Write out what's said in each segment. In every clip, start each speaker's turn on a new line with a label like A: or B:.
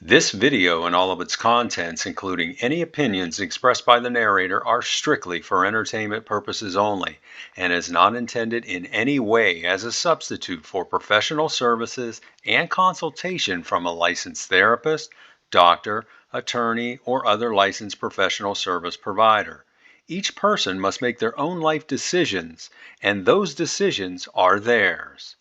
A: This video and all of its contents, including any opinions expressed by the narrator, are strictly for entertainment purposes only and is not intended in any way as a substitute for professional services and consultation from a licensed therapist, doctor, attorney, or other licensed professional service provider. Each person must make their own life decisions, and those decisions are theirs.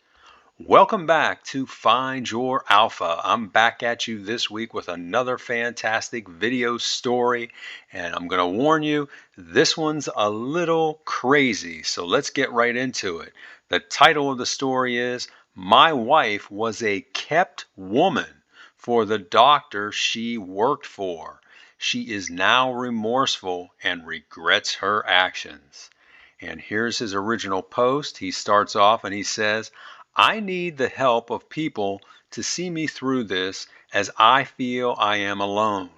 A: Welcome back to Find Your Alpha. I'm back at you this week with another fantastic video story, and I'm going to warn you, this one's a little crazy, so let's get right into it. The title of the story is My Wife Was a Kept Woman for the Doctor She Worked For. She is now remorseful and regrets her actions. And here's his original post. He starts off and he says, I need the help of people to see me through this as I feel I am alone.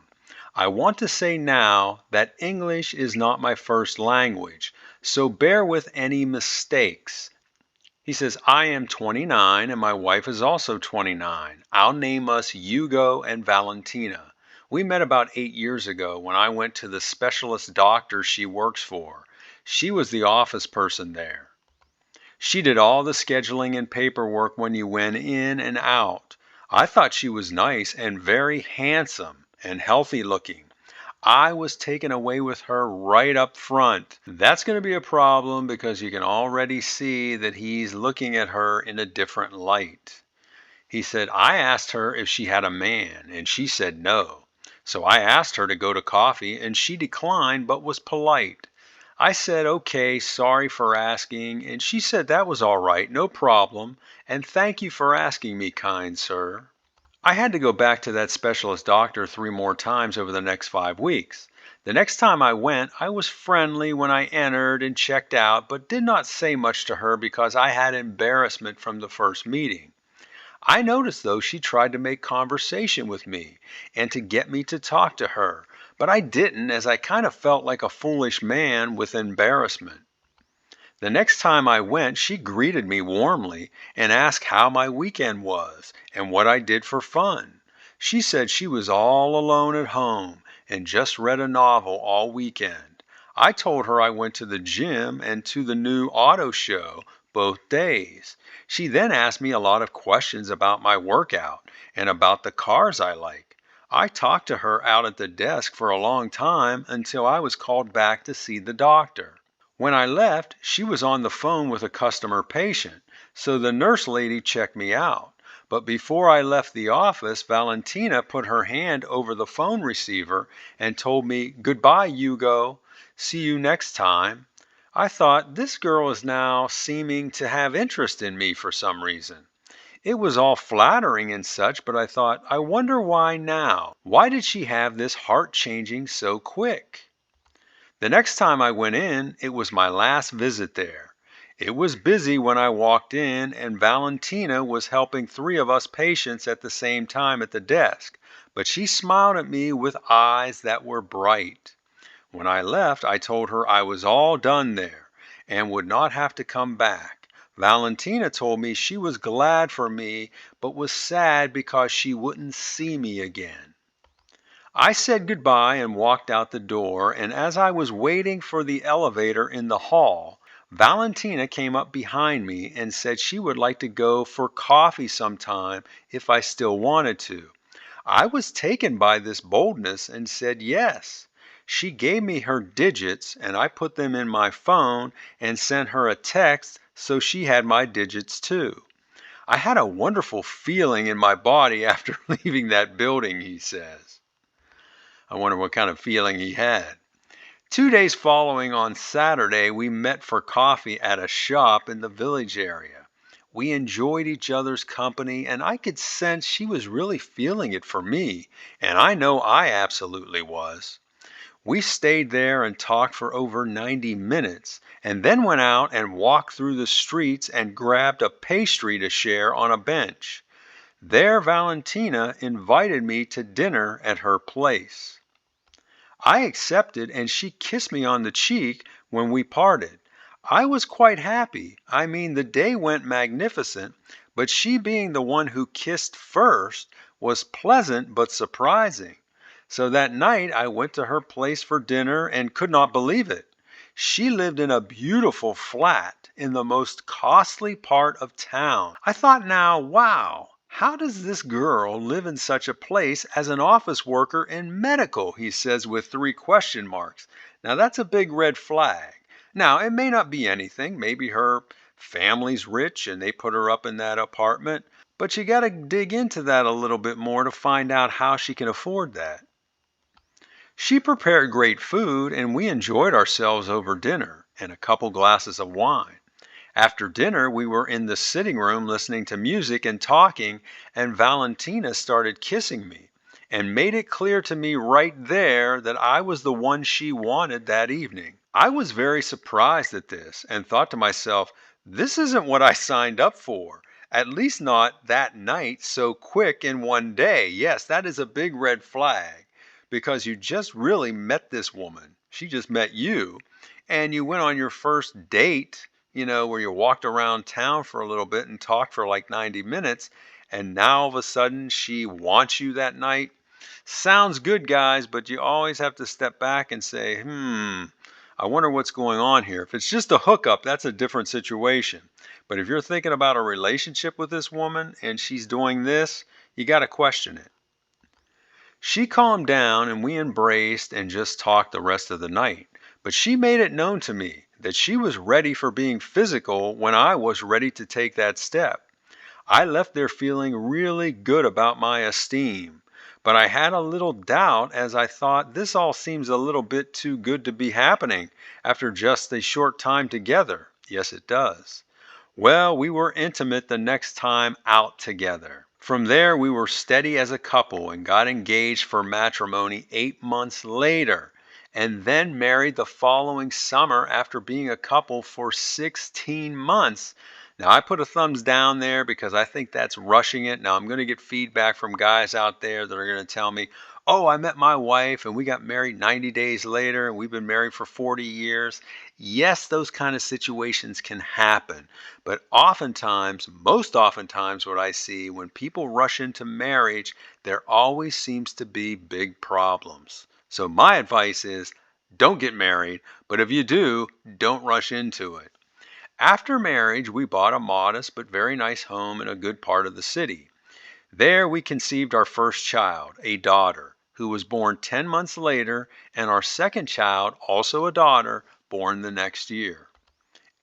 A: I want to say now that English is not my first language, so bear with any mistakes. He says, I am 29 and my wife is also 29. I'll name us Hugo and Valentina. We met about 8 years ago when I went to the specialist doctor she works for. She was the office person there. She did all the scheduling and paperwork when you went in and out. I thought she was nice and very handsome and healthy looking. I was taken away with her right up front. That's going to be a problem because you can already see that he's looking at her in a different light. He said, I asked her if she had a man, and she said no. So I asked her to go to coffee, and she declined but was polite. I said, okay, sorry for asking, and she said that was all right, no problem, and thank you for asking me, kind sir. I had to go back to that specialist doctor 3 more times over the next 5 weeks. The next time I went, I was friendly when I entered and checked out, but did not say much to her because I had embarrassment from the first meeting. I noticed, though, she tried to make conversation with me and to get me to talk to her, but I didn't as I kind of felt like a foolish man with embarrassment. The next time I went, she greeted me warmly and asked how my weekend was and what I did for fun. She said she was all alone at home and just read a novel all weekend. I told her I went to the gym and to the new auto show both days. She then asked me a lot of questions about my workout and about the cars I like. I talked to her out at the desk for a long time until I was called back to see the doctor. When I left, she was on the phone with a customer patient, so the nurse lady checked me out. But before I left the office, Valentina put her hand over the phone receiver and told me, Goodbye, Hugo. See you next time. I thought, this girl is now seeming to have interest in me for some reason. It was all flattering and such, but I thought, I wonder why now? Why did she have this heart changing so quick? The next time I went in, it was my last visit there. It was busy when I walked in, and Valentina was helping 3 of us patients at the same time at the desk, but she smiled at me with eyes that were bright. When I left, I told her I was all done there and would not have to come back. Valentina told me she was glad for me, but was sad because she wouldn't see me again. I said goodbye and walked out the door, and as I was waiting for the elevator in the hall, Valentina came up behind me and said she would like to go for coffee sometime if I still wanted to. I was taken by this boldness and said yes. She gave me her digits and I put them in my phone and sent her a text so she had my digits too. I had a wonderful feeling in my body after leaving that building, he says. I wonder what kind of feeling he had. 2 days following, on Saturday, we met for coffee at a shop in the village area. We enjoyed each other's company, and I could sense she was really feeling it for me, and I know I absolutely was. We stayed there and talked for over 90 minutes, and then went out and walked through the streets and grabbed a pastry to share on a bench. There, Valentina invited me to dinner at her place. I accepted, and she kissed me on the cheek when we parted. I was quite happy. The day went magnificent, but she being the one who kissed first was pleasant but surprising. So that night I went to her place for dinner and could not believe it. She lived in a beautiful flat in the most costly part of town. I thought now, wow, how does this girl live in such a place as an office worker in medical? He says with three question marks. Now that's a big red flag. Now, it may not be anything. Maybe her family's rich and they put her up in that apartment, but you got to dig into that a little bit more to find out how she can afford that. She prepared great food and we enjoyed ourselves over dinner and a couple glasses of wine. After dinner, we were in the sitting room listening to music and talking, and Valentina started kissing me and made it clear to me right there that I was the one she wanted that evening. I was very surprised at this and thought to myself, this isn't what I signed up for. At least not that night so quick in one day. Yes, that is a big red flag because you just really met this woman. She just met you and you went on your first date, where you walked around town for a little bit and talked for like 90 minutes, and now all of a sudden she wants you that night. Sounds good, guys, but you always have to step back and say, I wonder what's going on here. If it's just a hookup, that's a different situation. But if you're thinking about a relationship with this woman and she's doing this, you got to question it. She calmed down and we embraced and just talked the rest of the night. But she made it known to me that she was ready for being physical when I was ready to take that step. I left there feeling really good about my esteem, but I had a little doubt as I thought this all seems a little bit too good to be happening after just a short time together. Yes, it does. Well, we were intimate the next time out together. From there, we were steady as a couple and got engaged for matrimony 8 months later, and then married the following summer after being a couple for 16 months. Now, I put a thumbs down there because I think that's rushing it. Now, I'm going to get feedback from guys out there that are going to tell me, oh, I met my wife and we got married 90 days later and we've been married for 40 years. Yes, those kind of situations can happen. But oftentimes, most oftentimes, what I see when people rush into marriage, there always seems to be big problems. So my advice is don't get married, but if you do, don't rush into it. After marriage, we bought a modest but very nice home in a good part of the city. There we conceived our first child, a daughter, who was born 10 months later, and our second child, also a daughter, born the next year.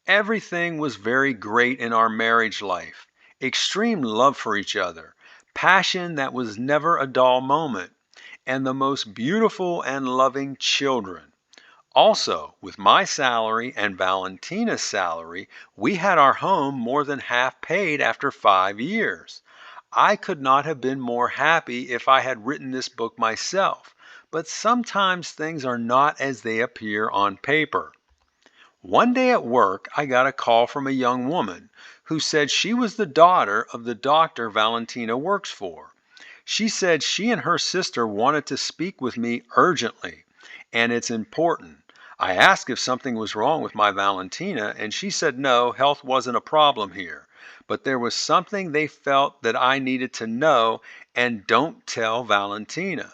A: Everything was very great in our marriage life. Extreme love for each other, passion that was never a dull moment, and the most beautiful and loving children. Also, with my salary and Valentina's salary, we had our home more than half paid after 5 years. I could not have been more happy if I had written this book myself, but sometimes things are not as they appear on paper. One day at work, I got a call from a young woman who said she was the daughter of the doctor Valentina works for. She said she and her sister wanted to speak with me urgently, and it's important. I asked if something was wrong with my Valentina, and she said no, health wasn't a problem here. But there was something they felt that I needed to know, and don't tell Valentina.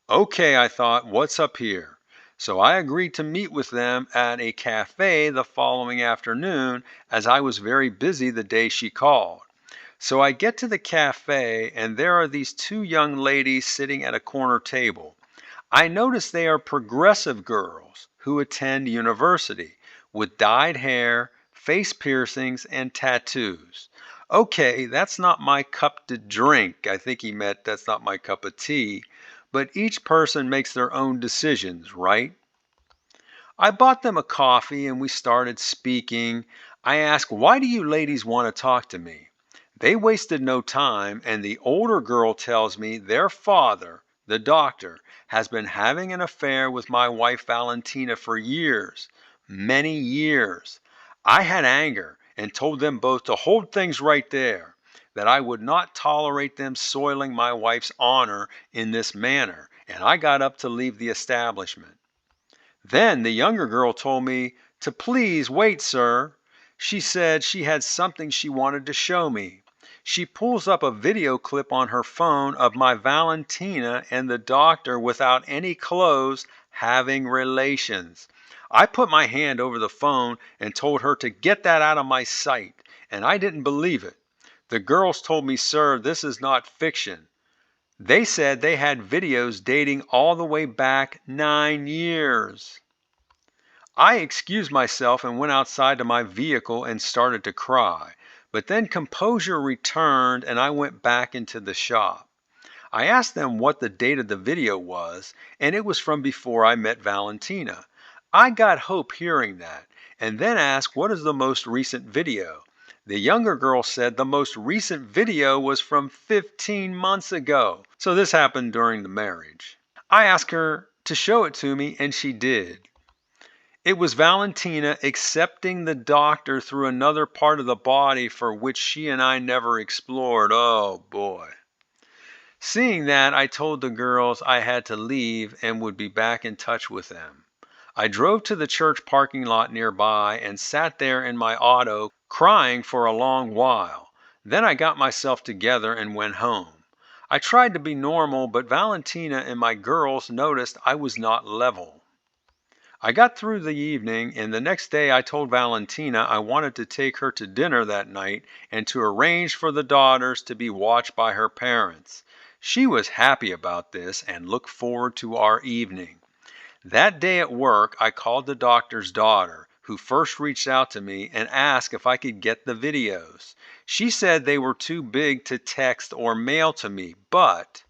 A: Okay, I thought, what's up here? So I agreed to meet with them at a cafe the following afternoon as I was very busy the day she called. So I get to the cafe and there are these two young ladies sitting at a corner table. I notice they are progressive girls who attend university with dyed hair, face piercings, and tattoos. Okay, that's not my cup to drink. I think he meant that's not my cup of tea. But each person makes their own decisions, right? I bought them a coffee and we started speaking. I asked, why do you ladies want to talk to me? They wasted no time, and the older girl tells me their father, the doctor, has been having an affair with my wife Valentina for years, many years. I had anger and told them both to hold things right there, that I would not tolerate them soiling my wife's honor in this manner, and I got up to leave the establishment. Then the younger girl told me to please wait, sir. She said she had something she wanted to show me. She pulls up a video clip on her phone of my Valentina and the doctor without any clothes having relations. I put my hand over the phone and told her to get that out of my sight, and I didn't believe it. The girls told me, "Sir, this is not fiction." They said they had videos dating all the way back 9 years. I excused myself and went outside to my vehicle and started to cry. But then composure returned and I went back into the shop. I asked them what the date of the video was, and it was from before I met Valentina. I got hope hearing that, and then asked what is the most recent video. The younger girl said the most recent video was from 15 months ago. So this happened during the marriage. I asked her to show it to me, and she did. It was Valentina accepting the doctor through another part of the body for which she and I never explored. Oh boy. Seeing that, I told the girls I had to leave and would be back in touch with them. I drove to the church parking lot nearby and sat there in my auto crying for a long while. Then I got myself together and went home. I tried to be normal, but Valentina and my girls noticed I was not level. I got through the evening, and the next day I told Valentina I wanted to take her to dinner that night and to arrange for the daughters to be watched by her parents. She was happy about this and looked forward to our evening. That day at work, I called the doctor's daughter, who first reached out to me and asked if I could get the videos. She said they were too big to text or mail to me, but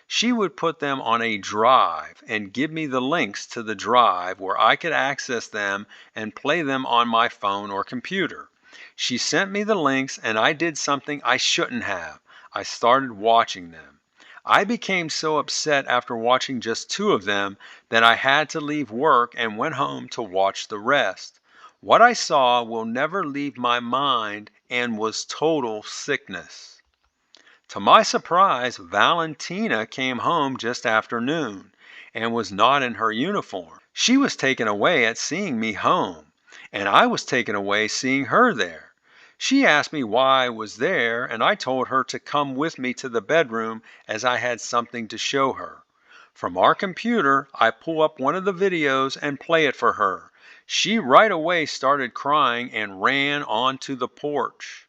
A: she would put them on a drive and give me the links to the drive where I could access them and play them on my phone or computer. She sent me the links and I did something I shouldn't have. I started watching them. I became so upset after watching just two of them that I had to leave work and went home to watch the rest. What I saw will never leave my mind and was total sickness. To my surprise, Valentina came home just after noon and was not in her uniform. She was taken away at seeing me home, and I was taken away seeing her there. She asked me why I was there, and I told her to come with me to the bedroom as I had something to show her. From our computer, I pull up one of the videos and play it for her. She right away started crying and ran onto the porch.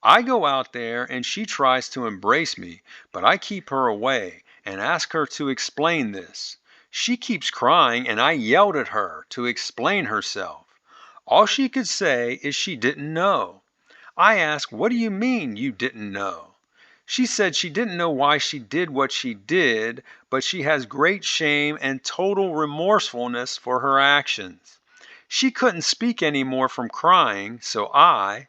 A: I go out there and she tries to embrace me, but I keep her away and ask her to explain this. She keeps crying and I yelled at her to explain herself. All she could say is she didn't know. I asked, "What do you mean you didn't know?" She said she didn't know why she did what she did, but she has great shame and total remorsefulness for her actions. She couldn't speak anymore from crying, so I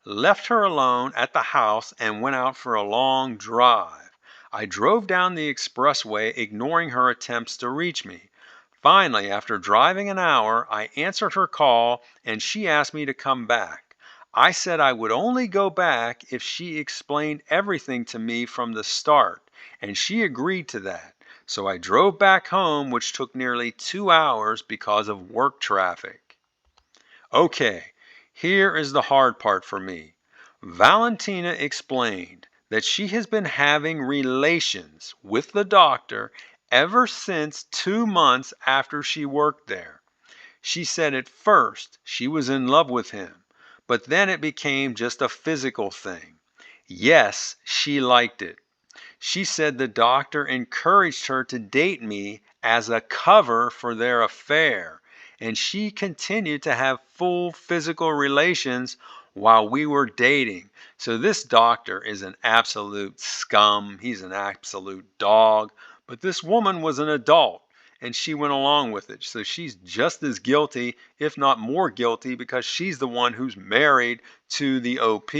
A: left her alone at the house and went out for a long drive. I drove down the expressway, ignoring her attempts to reach me. Finally, after driving an hour, I answered her call and she asked me to come back. I said I would only go back if she explained everything to me from the start, and she agreed to that. So I drove back home, which took nearly 2 hours because of work traffic. Okay, here is the hard part for me. Valentina explained that she has been having relations with the doctor ever since 2 months after she worked there. She said at first she was in love with him, but then it became just a physical thing. Yes, she liked it. She said the doctor encouraged her to date me as a cover for their affair, and she continued to have full physical relations while we were dating. So this doctor is an absolute scum. He's an absolute dog. But this woman was an adult and she went along with it. So she's just as guilty, if not more guilty, because she's the one who's married to the OP.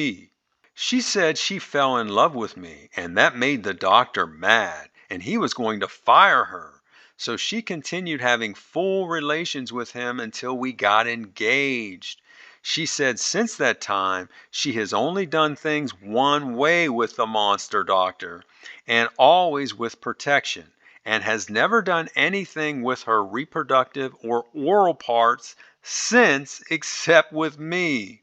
A: She said she fell in love with me, and that made the doctor mad, and he was going to fire her. So she continued having full relations with him until we got engaged. She said since that time, she has only done things one way with the monster doctor, and always with protection, and has never done anything with her reproductive or oral parts since except with me.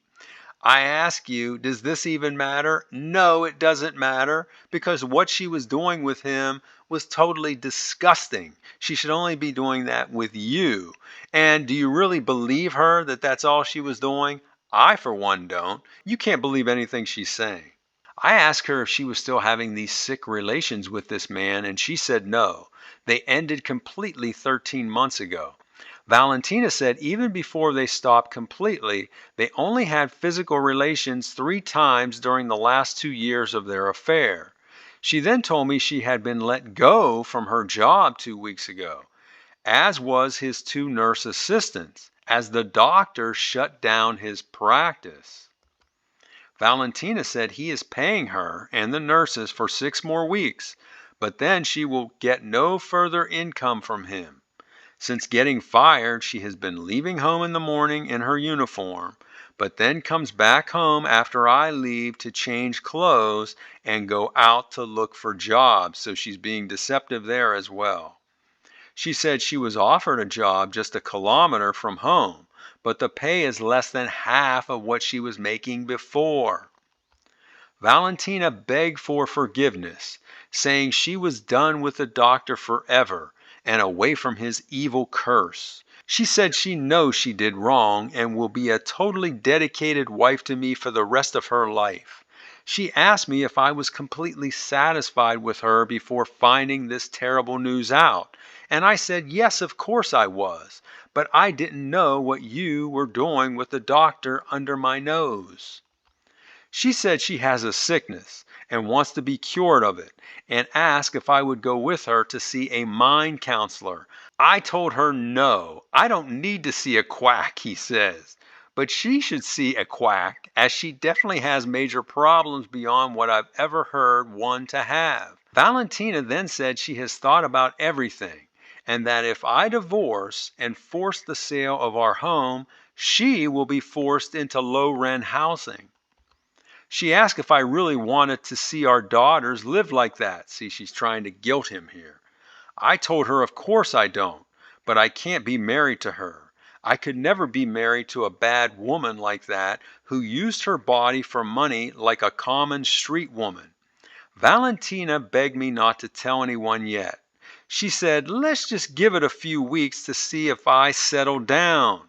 A: I ask you, does this even matter? No, it doesn't matter because what she was doing with him was totally disgusting. She should only be doing that with you. And do you really believe her that that's all she was doing? I, for one, don't. You can't believe anything she's saying. I asked her if she was still having these sick relations with this man, and she said no. They ended completely 13 months ago. Valentina said even before they stopped completely, they only had physical relations 3 times during the last 2 years of their affair. She then told me she had been let go from her job 2 weeks ago, as was his 2 nurse assistants, as the doctor shut down his practice. Valentina said he is paying her and the nurses for 6 more weeks, but then she will get no further income from him. Since getting fired, she has been leaving home in the morning in her uniform, but then comes back home after I leave to change clothes and go out to look for jobs. So she's being deceptive there as well. She said she was offered a job just a kilometer from home, but the pay is less than half of what she was making before. Valentina begged for forgiveness, saying she was done with the doctor forever and away from his evil curse. She said she knows she did wrong and will be a totally dedicated wife to me for the rest of her life. She asked me if I was completely satisfied with her before finding this terrible news out. And I said, yes, of course I was, but I didn't know what you were doing with the doctor under my nose. She said she has a sickness and wants to be cured of it and asked if I would go with her to see a mind counselor. I told her no, I don't need to see a quack, he says. But she should see a quack as she definitely has major problems beyond what I've ever heard one to have. Valentina then said she has thought about everything and that if I divorce and force the sale of our home, she will be forced into low rent housing. She asked if I really wanted to see our daughters live like that. See, she's trying to guilt him here. I told her, of course I don't, but I can't be married to her. I could never be married to a bad woman like that who used her body for money like a common street woman. Valentina begged me not to tell anyone yet. She said, let's just give it a few weeks to see if I settle down.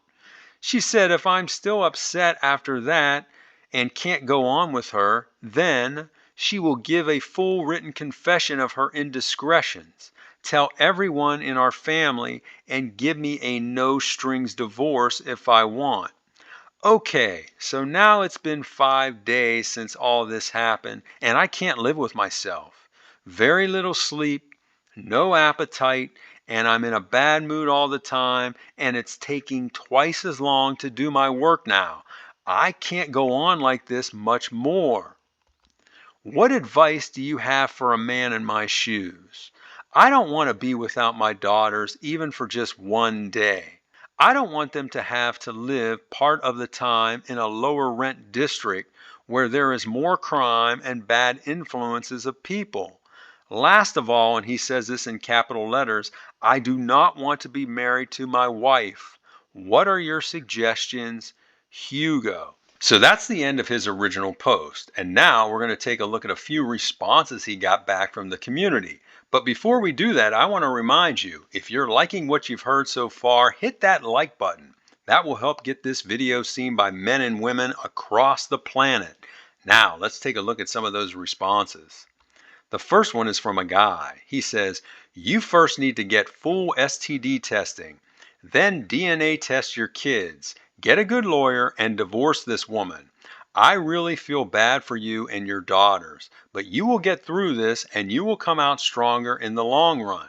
A: She said if I'm still upset after that and can't go on with her, then she will give a full written confession of her indiscretions, tell everyone in our family, and give me a no strings divorce if I want. Okay, so now it's been 5 days since all this happened, and I can't live with myself. Very little sleep, no appetite, and I'm in a bad mood all the time, and it's taking twice as long to do my work now. I can't go on like this much more. What advice do you have for a man in my shoes? I don't want to be without my daughters even for just one day. I don't want them to have to live part of the time in a lower rent district where there is more crime and bad influences of people. Last of all, and he says this in capital letters, I do not want to be married to my wife. What are your suggestions, Hugo? So that's the end of his original post. And now we're going to take a look at a few responses he got back from the community. But before we do that, I want to remind you, if you're liking what you've heard so far, hit that like button. That will help get this video seen by men and women across the planet. Now, let's take a look at some of those responses. The first one is from a guy. He says, you first need to get full STD testing, then DNA test your kids, get a good lawyer, and divorce this woman. I really feel bad for you and your daughters, but you will get through this and you will come out stronger in the long run.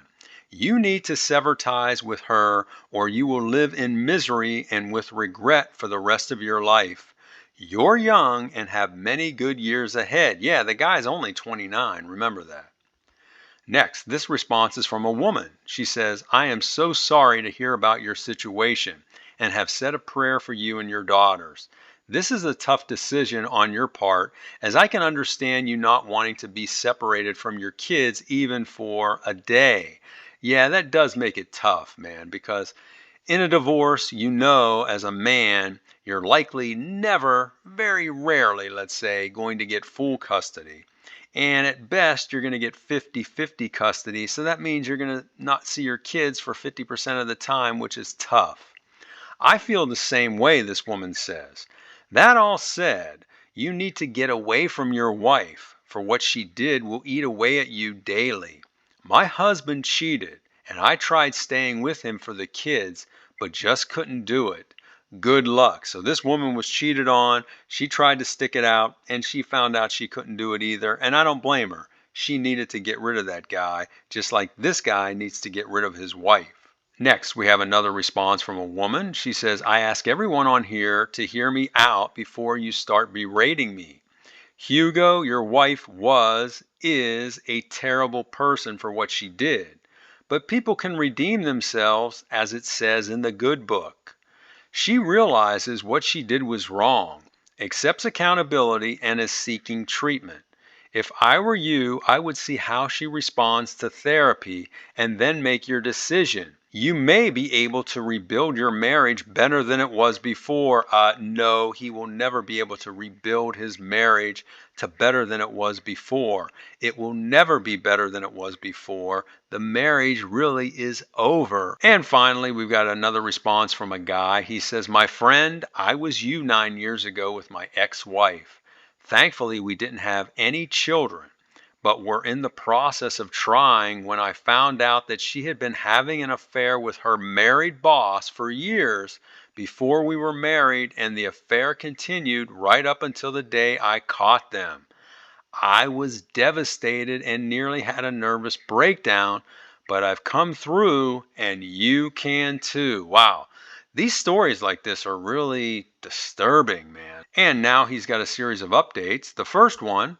A: You need to sever ties with her or you will live in misery and with regret for the rest of your life. You're young and have many good years ahead. Yeah, the guy's only 29. Remember that. Next, this response is from a woman. She says, I am so sorry to hear about your situation and have said a prayer for you and your daughters. This is a tough decision on your part, as I can understand you not wanting to be separated from your kids even for a day. Yeah, that does make it tough, man, because In a divorce, you know, as a man, you're likely never, very rarely, let's say, going to get full custody. And at best, you're going to get 50-50 custody. So that means you're going to not see your kids for 50% of the time, which is tough. I feel the same way, this woman says. That all said, you need to get away from your wife, for what she did will eat away at you daily. My husband cheated, and I tried staying with him for the kids, but just couldn't do it. Good luck. So this woman was cheated on. She tried to stick it out, and she found out she couldn't do it either. And I don't blame her. She needed to get rid of that guy, just like this guy needs to get rid of his wife. Next, we have another response from a woman. She says, I ask everyone on here to hear me out before you start berating me. Hugo, your wife is a terrible person for what she did. But people can redeem themselves, as it says in the good book. She realizes what she did was wrong, accepts accountability, and is seeking treatment. If I were you, I would see how she responds to therapy and then make your decision. You may be able to rebuild your marriage better than it was before. No, he will never be able to rebuild his marriage to better than it was before. It will never be better than it was before. The marriage really is over. And finally, we've got another response from a guy. He says, my friend, I was you 9 years ago with my ex-wife. Thankfully, we didn't have any children, but were in the process of trying when I found out that she had been having an affair with her married boss for years before we were married, and the affair continued right up until the day I caught them. I was devastated and nearly had a nervous breakdown, but I've come through and you can too. Wow. These stories like this are really disturbing, man. And now he's got a series of updates. The first one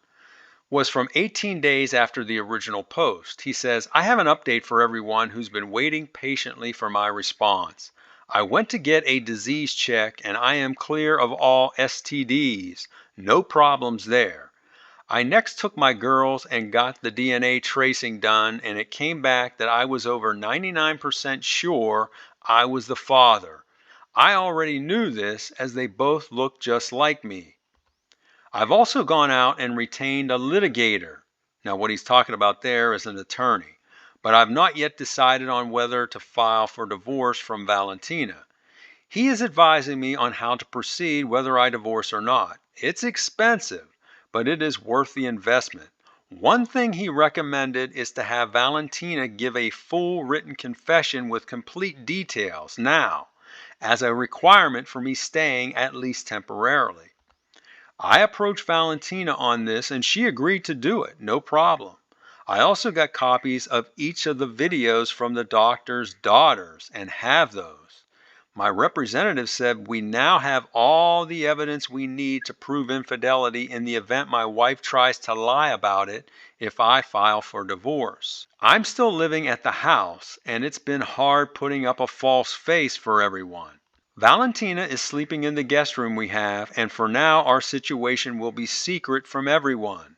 A: was from 18 days after the original post. He says, I have an update for everyone who's been waiting patiently for my response. I went to get a disease check and I am clear of all STDs. No problems there. I next took my girls and got the DNA tracing done, and it came back that I was over 99% sure I was the father. I already knew this as they both looked just like me. I've also gone out and retained a litigator. Now, what he's talking about there is an attorney, but I've not yet decided on whether to file for divorce from Valentina. He is advising me on how to proceed, whether I divorce or not. It's expensive, but it is worth the investment. One thing he recommended is to have Valentina give a full written confession with complete details now, as a requirement for me staying at least temporarily. I approached Valentina on this and she agreed to do it, no problem. I also got copies of each of the videos from the doctor's daughters and have those. My representative said we now have all the evidence we need to prove infidelity in the event my wife tries to lie about it if I file for divorce. I'm still living at the house and it's been hard putting up a false face for everyone. Valentina is sleeping in the guest room we have, and for now our situation will be secret from everyone.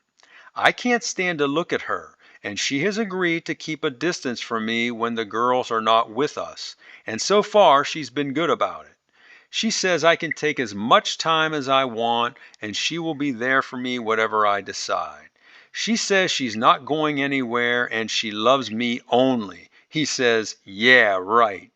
A: I can't stand to look at her, and she has agreed to keep a distance from me when the girls are not with us, and so far she's been good about it. She says I can take as much time as I want, and she will be there for me whatever I decide. She says she's not going anywhere, and she loves me only. He says, yeah, right.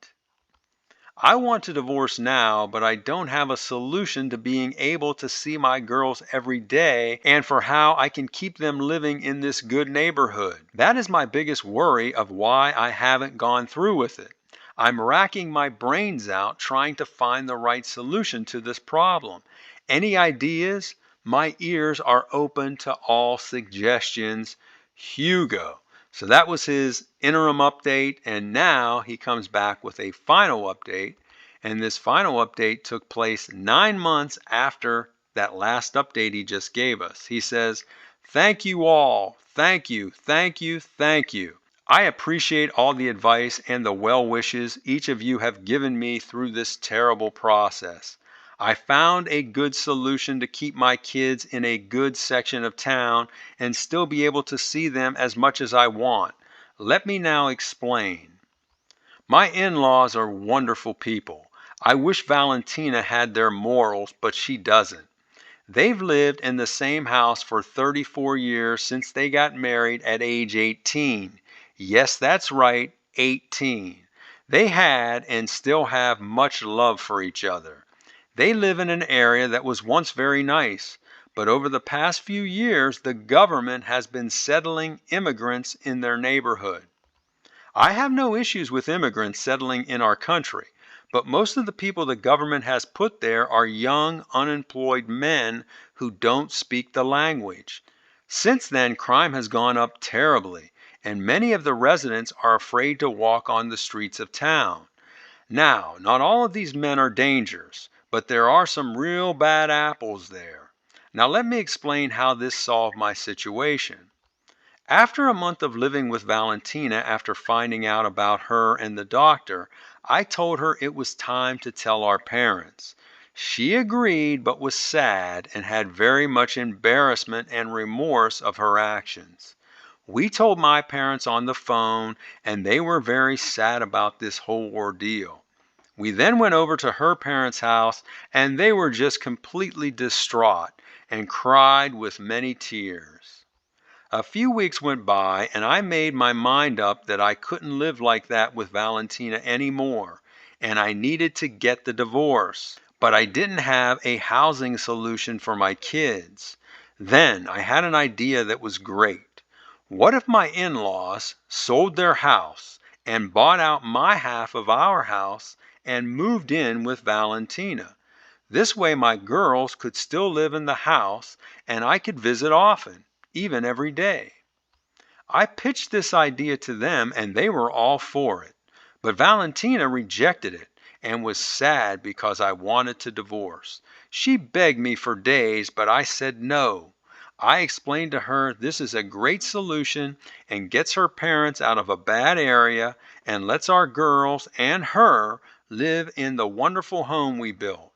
A: I want to divorce now, but I don't have a solution to being able to see my girls every day and for how I can keep them living in this good neighborhood. That is my biggest worry of why I haven't gone through with it. I'm racking my brains out trying to find the right solution to this problem. Any ideas? My ears are open to all suggestions. Hugo. So that was his interim update, and now he comes back with a final update. And this final update took place 9 months after that last update he just gave us. He says, thank you all. Thank you, thank you, thank you. I appreciate all the advice and the well wishes each of you have given me through this terrible process. I found a good solution to keep my kids in a good section of town and still be able to see them as much as I want. Let me now explain. My in laws are wonderful people. I wish Valentina had their morals, but she doesn't. They've lived in the same house for 34 years since they got married at age 18. Yes, that's right, 18. They had and still have much love for each other. They live in an area that was once very nice, but over the past few years, the government has been settling immigrants in their neighborhood. I have no issues with immigrants settling in our country, but most of the people the government has put there are young, unemployed men who don't speak the language. Since then, crime has gone up terribly, and many of the residents are afraid to walk on the streets of town. Now, not all of these men are dangerous, but there are some real bad apples there. Now, let me explain how this solved my situation. After a month of living with Valentina, after finding out about her and the doctor, I told her it was time to tell our parents. She agreed but was sad and had very much embarrassment and remorse of her actions. We told my parents on the phone, and they were very sad about this whole ordeal. We then went over to her parents' house, and they were just completely distraught and cried with many tears. A few weeks went by, and I made my mind up that I couldn't live like that with Valentina anymore, and I needed to get the divorce. But I didn't have a housing solution for my kids. Then I had an idea that was great. What if my in laws sold their house and bought out my half of our house and moved in with Valentina? This way, my girls could still live in the house and I could visit often, even every day. I pitched this idea to them and they were all for it. But Valentina rejected it and was sad because I wanted to divorce. She begged me for days, but I said no. I explained to her this is a great solution and gets her parents out of a bad area and lets our girls and her live in the wonderful home we built.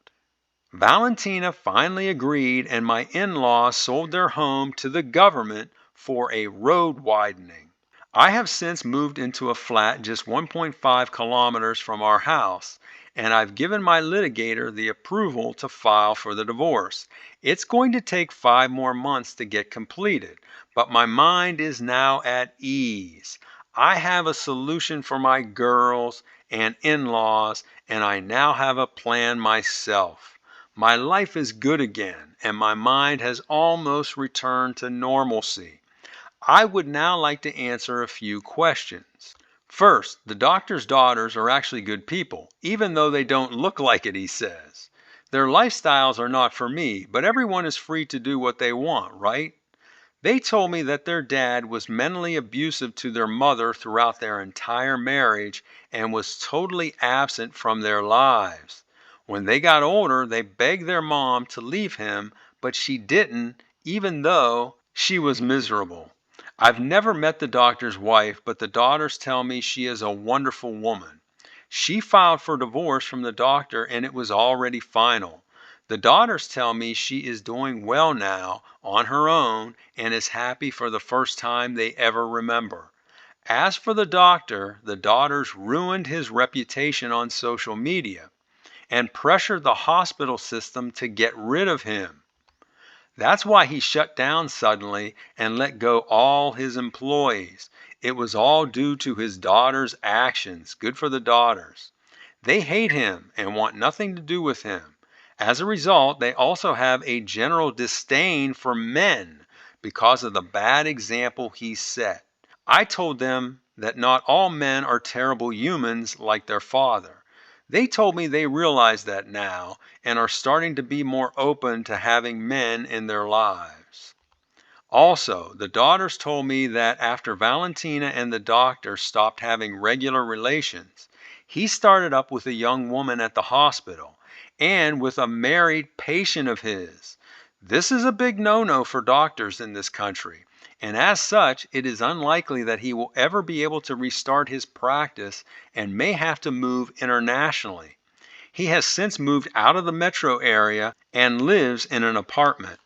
A: Valentina finally agreed, and my in laws sold their home to the government for a road widening. I have since moved into a flat just 1.5 kilometers from our house, and I've given my litigator the approval to file for the divorce. It's going to take 5 more months to get completed, but my mind is now at ease. I have a solution for my girls and in laws, and I now have a plan myself. My life is good again, and my mind has almost returned to normalcy. I would now like to answer a few questions. First, the doctor's daughters are actually good people, even though they don't look like it, he says. Their lifestyles are not for me, but everyone is free to do what they want, right? They told me that their dad was mentally abusive to their mother throughout their entire marriage and was totally absent from their lives. When they got older, they begged their mom to leave him, but she didn't, even though she was miserable. I've never met the doctor's wife, but the daughters tell me she is a wonderful woman. She filed for divorce from the doctor and it was already final. The daughters tell me she is doing well now on her own and is happy for the first time they ever remember. As for the daughters ruined his reputation on social media and pressured the hospital system to get rid of him. That's why he shut down suddenly and let go all his employees. It was all due to his daughter's actions. Good for the daughters. They hate him and want nothing to do with him. As a result, they also have a general disdain for men because of the bad example he set. I told them that not all men are terrible humans like their father. They told me they realize that now and are starting to be more open to having men in their lives. Also, the daughters told me that after Valentina and the doctor stopped having regular relations, he started up with a young woman at the hospital and with a married patient of his. This is a big no-no for doctors in this country, and as such, it is unlikely that he will ever be able to restart his practice and may have to move internationally. He has since moved out of the metro area and lives in an apartment.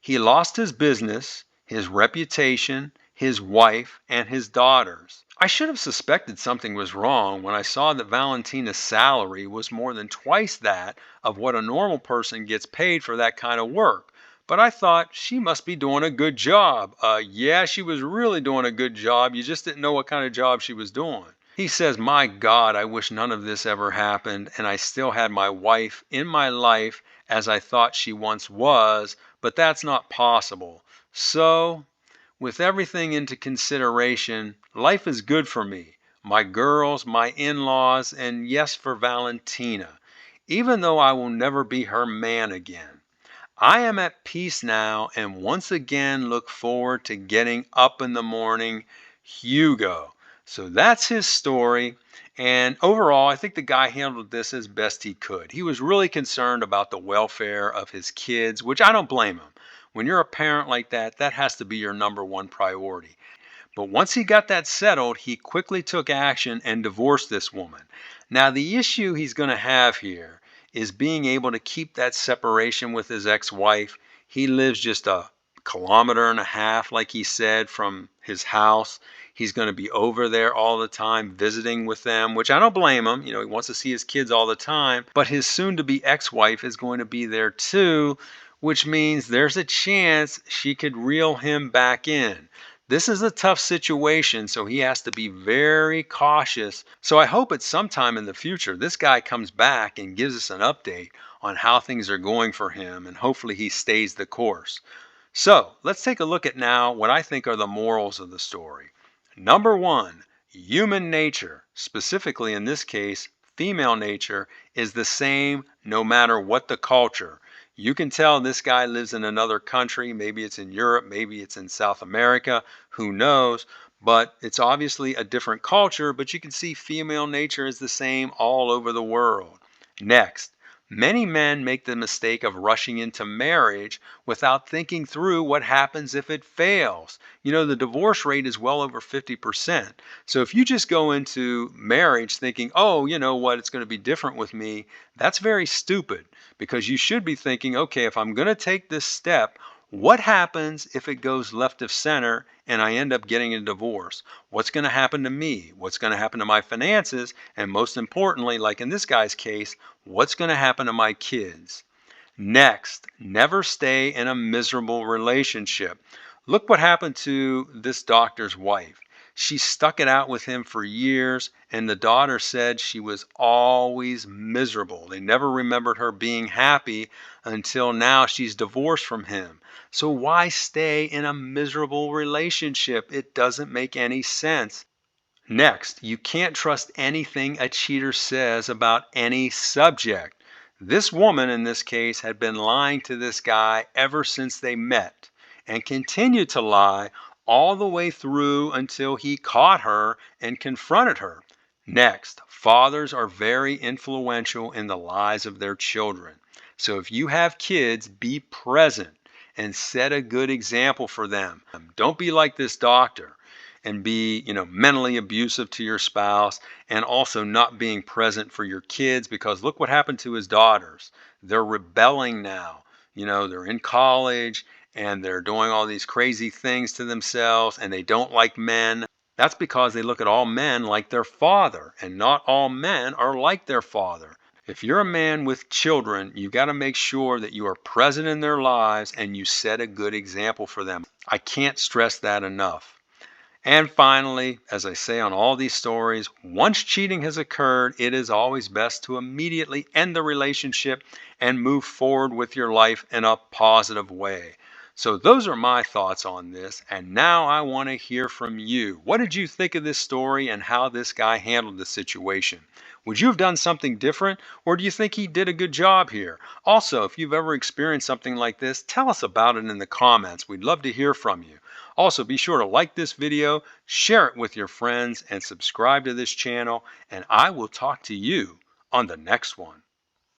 A: He lost his business, his reputation, his wife, and his daughters. I should have suspected something was wrong when I saw that Valentina's salary was more than twice that of what a normal person gets paid for that kind of work. But I thought she must be doing a good job. Yeah, she was really doing a good job. You just didn't know what kind of job she was doing. He says, "My God, I wish none of this ever happened and I still had my wife in my life as I thought she once was, but that's not possible. So, with everything into consideration, life is good for me, my girls, my in laws, and yes, for Valentina, even though I will never be her man again. I am at peace now and once again look forward to getting up in the morning. Hugo." So that's his story. And overall, I think the guy handled this as best he could. He was really concerned about the welfare of his kids, which I don't blame him. When you're a parent like that, that has to be your number one priority. But once he got that settled, he quickly took action and divorced this woman. Now, the issue he's going to have here is being able to keep that separation with his ex wife. He lives just a kilometer and a half, like he said, from his house. He's going to be over there all the time visiting with them, which I don't blame him. You know, he wants to see his kids all the time. But his soon to be ex wife is going to be there too, which means there's a chance she could reel him back in. This is a tough situation, so he has to be very cautious. So I hope at some time in the future, this guy comes back and gives us an update on how things are going for him, and hopefully he stays the course. So let's take a look at now what I think are the morals of the story. Number one, human nature, specifically in this case, female nature, is the same no matter what the culture. You can tell this guy lives in another country. Maybe it's in Europe, maybe it's in South America, who knows? But it's obviously a different culture, but you can see female nature is the same all over the world. Next, many men make the mistake of rushing into marriage without thinking through what happens if it fails. You know, the divorce rate is well over 50%. So if you just go into marriage thinking, oh, you know what, it's going to be different with me, that's very stupid, because you should be thinking, okay, if I'm going to take this step, what happens if it goes left of center and I end up getting a divorce? What's going to happen to me? What's going to happen to my finances? And most importantly, like in this guy's case, what's going to happen to my kids? Next, never stay in a miserable relationship. Look what happened to this doctor's wife. She stuck it out with him for years, and the daughter said she was always miserable. They never remembered her being happy until now she's divorced from him. So why stay in a miserable relationship? It doesn't make any sense. Next, you can't trust anything a cheater says about any subject. This woman, in this case, had been lying to this guy ever since they met and continued to lie all the way through until he caught her and confronted her. Next, fathers are very influential in the lives of their children. So if you have kids, be present and set a good example for them. Don't be like this doctor and be, mentally abusive to your spouse, and also not being present for your kids, because look what happened to his daughters. They're rebelling now. They're in college and they're doing all these crazy things to themselves, and they don't like men. That's because they look at all men like their father, and not all men are like their father. If you're a man with children, you got to make sure that you are present in their lives and you set a good example for them. I can't stress that enough. And finally, as I say on all these stories, once cheating has occurred, it is always best to immediately end the relationship and move forward with your life in a positive way. So those are my thoughts on this. And now I want to hear from you. What did you think of this story and how this guy handled the situation? Would you have done something different, or do you think he did a good job here? Also, if you've ever experienced something like this, tell us about it in the comments. We'd love to hear from you. Also, be sure to like this video, share it with your friends, and subscribe to this channel, and I will talk to you on the next one.